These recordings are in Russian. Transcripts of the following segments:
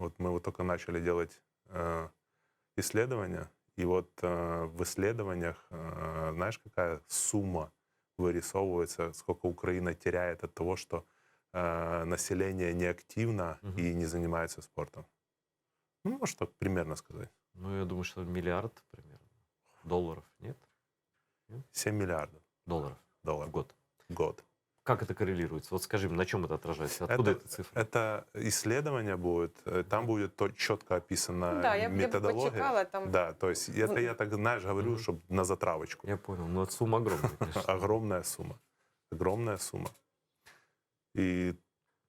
Вот мы вот только начали делать исследования, и вот в исследованиях, знаешь, какая сумма вырисовывается, сколько Украина теряет от того, что население неактивно Мгм. и не занимается спортом? Ну, можешь так примерно сказать. Ну, я думаю, что миллиард примерно долларов. Нет? 7 миллиардов Долларов в долларов год. в год. Как это коррелируется? Вот скажи мне, на чем это отражается? Откуда Это, эта цифра? это исследование будет, там Ага. будет четко описана Да, я бы методология. почекала там. Да, то есть это я так, знаешь, говорю, Мгм. чтобы на затравочку. Я понял. Ну, это сумма огромная, конечно. Огромная сумма. Огромная сумма. И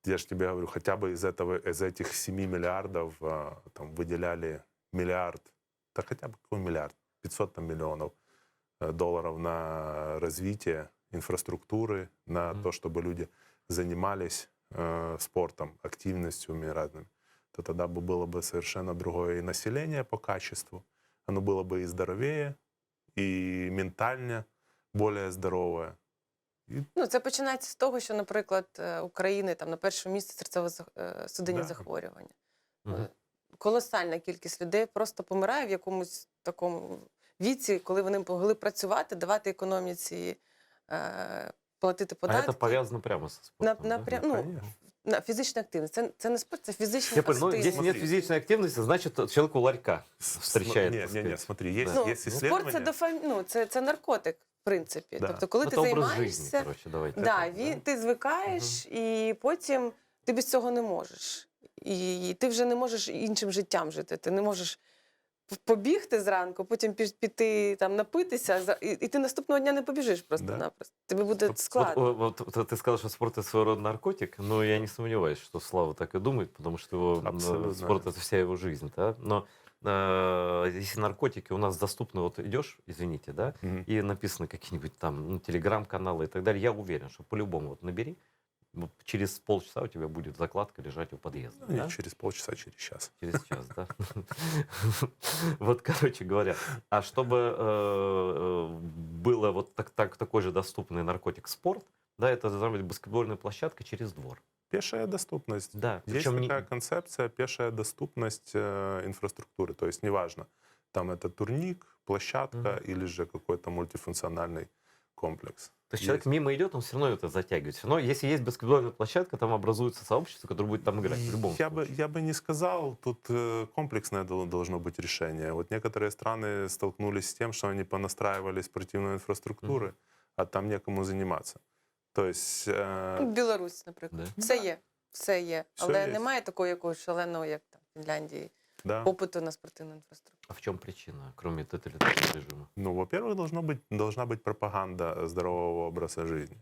я же тебе говорю, хотя бы из этих 7 миллиардов там, выделяли миллиард, да хотя бы какой миллиард, 500 там, миллионов долларов на развитие инфраструктуры, на Мгм. то, чтобы люди занимались спортом, активностями разными, то тогда бы было бы совершенно другое и население по качеству, оно было бы и здоровее, и ментально более здоровое. И, Ну, це починається з того, що, наприклад, України там на першому місці серцево-судинні да, захворювання. Мгм. Е, Колосальна кількість людей просто помирає в якомусь такому віці, коли вони могли працювати, давати економіці, платити А это податки. повязано прямо со спортом, да? ну, конечно. На фізичну активність. Це не спорт, це фізична Я понял. Ну, активність. если нет физической активности, значит, человек у ларька встречает. так Нет, сказать. смотри, есть, Да. есть Спорт исследования. це наркотик, в принципі. Да. Тобто, коли Это ти образ займаєшся, жизни, короче, давайте. да, так, да? ти звикаєш, і потім ти без цього не можеш. І ти вже не можеш іншим життям жити. Ти не можеш побігти зранку, потім піти там напитися, і ти наступного дня не побіжиш просто-напросто. Тобі буде складно. Вот ты сказал, что спорт это своего рода наркотик, но я не сомневаюсь, что Слава так и думает, потому что его Абсолютно. спорт это вся его жизнь, да. Но если наркотики у нас доступны, вот идешь, извините, да, Мгм. и написаны какие-нибудь там телеграм-каналы и так далее, я уверен, что по-любому вот набери, вот через полчаса у тебя будет закладка лежать у подъезда. Ну, да? не через полчаса, через час. Через час, да? Вот, короче говоря, а чтобы было вот такой же доступный наркотик спорт, да, это должна быть баскетбольная площадка через двор. Пешая доступность. Да, Есть причем такая концепция пешая доступность инфраструктуры. То есть неважно, там это турник, площадка или же какой-то мультифункциональный комплекс. То есть человек мимо идет, он все равно это затягивает. Все равно, если есть баскетбольная площадка, там образуется сообщество, которое будет там играть в любом случае. Я бы не сказал, тут комплексное должно быть решение. Вот некоторые страны столкнулись с тем, что они понастраивали спортивную инфраструктуру, а там некому заниматься. То есть Білорусь, наприклад. Да. Все є. Все є. Все Але є. немає такого якогось шаленого, як там в Фінляндії, да. попиту на спортивну інфраструктуру. А в чем причина, кроме тоталитарного режима? Ну, во-первых, должна быть пропаганда здорового образа жизни.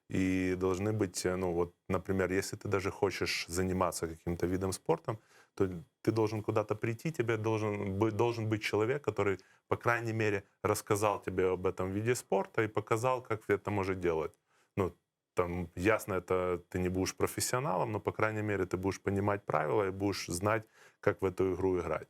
И должны быть, ну вот, например, если ты даже хочешь заниматься каким-то видом спорта, то ты должен куда-то прийти, тебе должен быть человек, который, по крайней мере, рассказал тебе об этом виде спорта и показал, как это может делать. Ну, там, ясно, это ты не будешь профессионалом, но, по крайней мере, ты будешь понимать правила и будешь знать, как в эту игру играть.